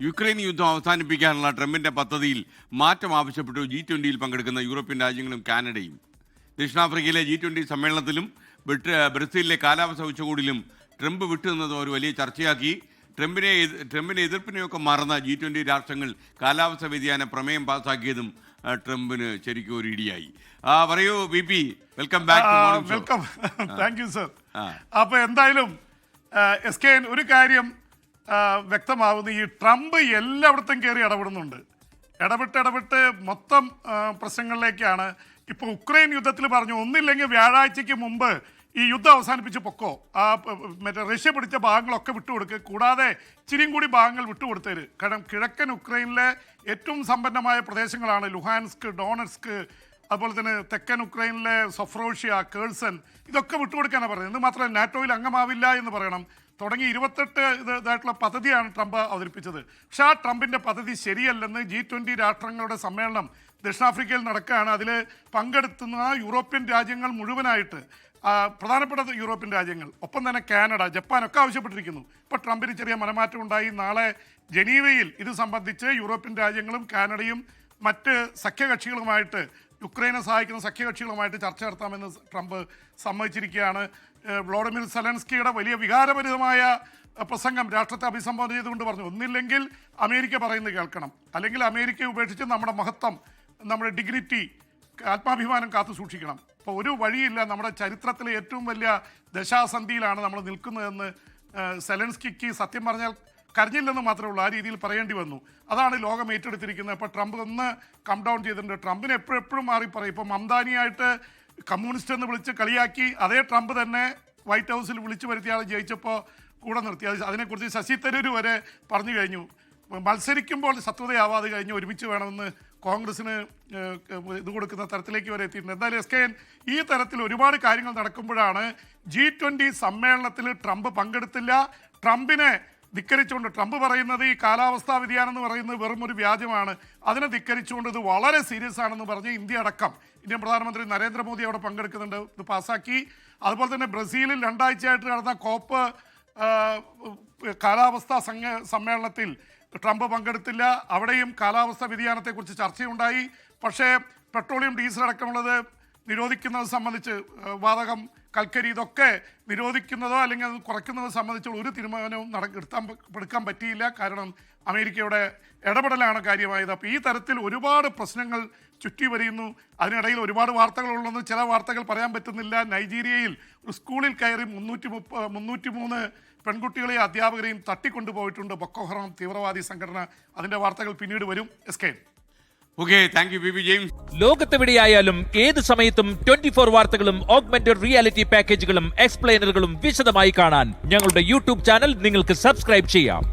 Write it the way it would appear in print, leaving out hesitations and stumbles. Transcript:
Ukraine യുദ്ധം അവസാനിപ്പിക്കാനുള്ള ട്രംപിന്റെ പദ്ധതിയിൽ മാറ്റം ആവശ്യപ്പെട്ടു G20 പങ്കെടുക്കുന്ന യൂറോപ്യൻ രാജ്യങ്ങളും കാനഡയും. ദക്ഷിണാഫ്രിക്കയിലെ G20 സമ്മേളനത്തിലും ബ്രസീലിലെ കാലാവസ്ഥ ഉച്ചകോടിയിലും ട്രംപ് വിട്ടുനിന്നത് ഒരു വലിയ ചർച്ചയാക്കി. ട്രംപിനെ എതിർപ്പിനെയൊക്കെ മറന്ന G20 രാഷ്ട്രങ്ങൾ കാലാവസ്ഥ വ്യതിയാന പ്രമേയം പാസ്സാക്കിയതും ട്രംപിന് ശരിക്കും ഒരു ഇടിയായി. പറയൂ VP, welcome back. Welcome, thank you sir. അപ്പൊ എന്തായാലും SKN ഒരു കാര്യം വ്യക്തമാവുന്നു, ഈ ട്രംപ് എല്ലായിടത്തും കയറി ഇടപെട്ട് മൊത്തം പ്രശ്നങ്ങളിലേക്കാണ്. ഇപ്പോൾ ഉക്രൈൻ യുദ്ധത്തിൽ പറഞ്ഞു, ഒന്നില്ലെങ്കിൽ വ്യാഴാഴ്ചയ്ക്ക് മുമ്പ് ഈ യുദ്ധം അവസാനിപ്പിച്ച് പൊക്കോ, മറ്റേ റഷ്യ പിടിച്ച ഭാഗങ്ങളൊക്കെ വിട്ടുകൊടുക്കുക, കൂടാതെ ഇച്ചിരിയും കൂടി ഭാഗങ്ങൾ വിട്ടുകൊടുത്തേര്. കാരണം കിഴക്കൻ ഉക്രൈനിലെ ഏറ്റവും സമ്പന്നമായ പ്രദേശങ്ങളാണ് ലുഹാൻസ്ക്, ഡോണറ്റ്സ്ക്, അതുപോലെ തന്നെ തെക്കൻ ഉക്രൈനിലെ സൊഫ്രോഷ്യ, കേഴ്സൺ, ഇതൊക്കെ വിട്ടുകൊടുക്കാനാണ് പറയുന്നത്. ഇത് മാത്രമല്ല, നാറ്റോയിൽ അംഗമാവില്ല എന്ന് പറയണം. തുടങ്ങി 28 ഇതായിട്ടുള്ള പദ്ധതിയാണ് ട്രംപ് അവതരിപ്പിച്ചത്. പക്ഷെ ആ ട്രംപിൻ്റെ പദ്ധതി ശരിയല്ലെന്ന് G20 രാഷ്ട്രങ്ങളുടെ സമ്മേളനം ദക്ഷിണാഫ്രിക്കയിൽ നടക്കുകയാണ്. അതിൽ പങ്കെടുത്തുന്ന യൂറോപ്യൻ രാജ്യങ്ങൾ മുഴുവനായിട്ട്, പ്രധാനപ്പെട്ട യൂറോപ്യൻ രാജ്യങ്ങൾ, ഒപ്പം തന്നെ കാനഡ, ജപ്പാനൊക്കെ ആവശ്യപ്പെട്ടിരിക്കുന്നു. ഇപ്പോൾ ട്രംപിന് ചെറിയ മനമാറ്റം ഉണ്ടായി. നാളെ ജനീവയിൽ ഇത് സംബന്ധിച്ച് യൂറോപ്യൻ രാജ്യങ്ങളും കാനഡയും മറ്റ് സഖ്യകക്ഷികളുമായിട്ട്, യുക്രൈനെ സഹായിക്കുന്ന സഖ്യകക്ഷികളുമായിട്ട് ചർച്ച നടത്താമെന്ന് ട്രംപ് സമ്മതിച്ചിരിക്കുകയാണ്. വ്ളോഡിമിർ സെലൻസ്കിയുടെ വലിയ വികാരഭരിതമായ പ്രസംഗം രാഷ്ട്രത്തെ അഭിസംബോധന ചെയ്തുകൊണ്ട് പറഞ്ഞു, ഒന്നില്ലെങ്കിൽ അമേരിക്ക പറയുന്നത് കേൾക്കണം, അല്ലെങ്കിൽ അമേരിക്കയെ ഉപേക്ഷിച്ച് നമ്മുടെ മഹത്വം, നമ്മുടെ ഡിഗ്നിറ്റി, ആത്മാഭിമാനം കാത്തു സൂക്ഷിക്കണം. അപ്പോൾ ഒരു വഴിയില്ല, നമ്മുടെ ചരിത്രത്തിലെ ഏറ്റവും വലിയ ദശാസന്ധിയിലാണ് നമ്മൾ നിൽക്കുന്നതെന്ന് സെലൻസ്കിക്ക് സത്യം പറഞ്ഞാൽ കരഞ്ഞില്ലെന്ന് മാത്രമേ ഉള്ളൂ, ആ രീതിയിൽ പറയേണ്ടി വന്നു. അതാണ് ലോകം ഏറ്റെടുത്തിരിക്കുന്നത്. ഇപ്പോൾ ട്രംപ് ഒന്ന് കം ഡൗൺ ചെയ്തിട്ടുണ്ട്. ട്രംപിന് എപ്പോഴും മാറി പറയും. ഇപ്പോൾ മംദാനിയായിട്ട് കമ്മ്യൂണിസ്റ്റ് എന്ന് വിളിച്ച് കളിയാക്കി അതേ ട്രംപ് തന്നെ വൈറ്റ് ഹൗസിൽ വിളിച്ചു വരുത്തിയ ആൾ ജയിച്ചപ്പോൾ കൂടെ നിർത്തി. അതിനെക്കുറിച്ച് ശശി തരൂർ വരെ പറഞ്ഞു കഴിഞ്ഞു, മത്സരിക്കുമ്പോൾ ശത്രുതയാവാതെ കഴിഞ്ഞ് ഒരുമിച്ച് വേണമെന്ന് കോൺഗ്രസിന് ഇത് കൊടുക്കുന്ന തരത്തിലേക്ക് വരെ എത്തിയിട്ടുണ്ട്. എന്തായാലും SKN ഈ തരത്തിൽ ഒരുപാട് കാര്യങ്ങൾ നടക്കുമ്പോഴാണ് G20 സമ്മേളനത്തിൽ ട്രംപ് പങ്കെടുത്തില്ല. ട്രംപിനെ ധിക്കരിച്ചുകൊണ്ട് ട്രംപ് പറയുന്നത് ഈ കാലാവസ്ഥാ വ്യതിയാനം എന്ന് പറയുന്നത് വെറും ഒരു വ്യാജമാണ്, അതിനെ ധിക്കരിച്ചുകൊണ്ട് ഇത് വളരെ സീരിയസ് ആണെന്ന് പറഞ്ഞ് ഇന്ത്യ അടക്കം, ഇന്ത്യൻ പ്രധാനമന്ത്രി നരേന്ദ്രമോദി അവിടെ പങ്കെടുക്കുന്നുണ്ട്, ഇത് പാസ്സാക്കി. അതുപോലെ തന്നെ ബ്രസീലിൽ 2 ആഴ്ചയായിട്ട് നടന്ന കോപ്പ് കാലാവസ്ഥാ സമ്മേളനത്തിൽ ട്രംപ് പങ്കെടുത്തില്ല. അവിടെയും കാലാവസ്ഥാ വ്യതിയാനത്തെക്കുറിച്ച് ചർച്ചയുണ്ടായി. പക്ഷേ പെട്രോളിയം, ഡീസൽ അടക്കമുള്ളത് നിരോധിക്കുന്നത് സംബന്ധിച്ച്, വാതകം, കൽക്കരി, ഇതൊക്കെ നിരോധിക്കുന്നതോ അല്ലെങ്കിൽ അത് കുറയ്ക്കുന്നതോ സംബന്ധിച്ചുള്ള ഒരു തീരുമാനവും എടുക്കാൻ പറ്റിയില്ല. കാരണം അമേരിക്കയുടെ ഇടപെടലാണ് കാര്യമായത്. അപ്പോൾ ഈ തരത്തിൽ ഒരുപാട് പ്രശ്നങ്ങൾ ചുറ്റി വരിയുന്നു. അതിനിടയിൽ ഒരുപാട് വാർത്തകളുള്ളതെന്ന് ചില വാർത്തകൾ പറയാൻ പറ്റുന്നില്ല. നൈജീരിയയിൽ ഒരു സ്കൂളിൽ കയറി 303 പെൺകുട്ടികളെയും അധ്യാപകരെയും തട്ടിക്കൊണ്ടുപോയിട്ടുണ്ട് ബൊക്കോ ഹറാം തീവ്രവാദി സംഘടന. അതിൻ്റെ വാർത്തകൾ പിന്നീട് വരും. SKN. Okay, thank you VP James. ലോകത്തെവിടെയായാലും ഏത് സമയത്തും 24 വാർത്തകളും ഓഗ്മെന്റഡ് റിയാലിറ്റി പാക്കേജുകളും എക്സ്പ്ലെയിനറുകളും വിശദമായി കാണാൻ ഞങ്ങളുടെ YouTube ചാനൽ നിങ്ങൾക്ക് സബ്സ്ക്രൈബ് ചെയ്യാം.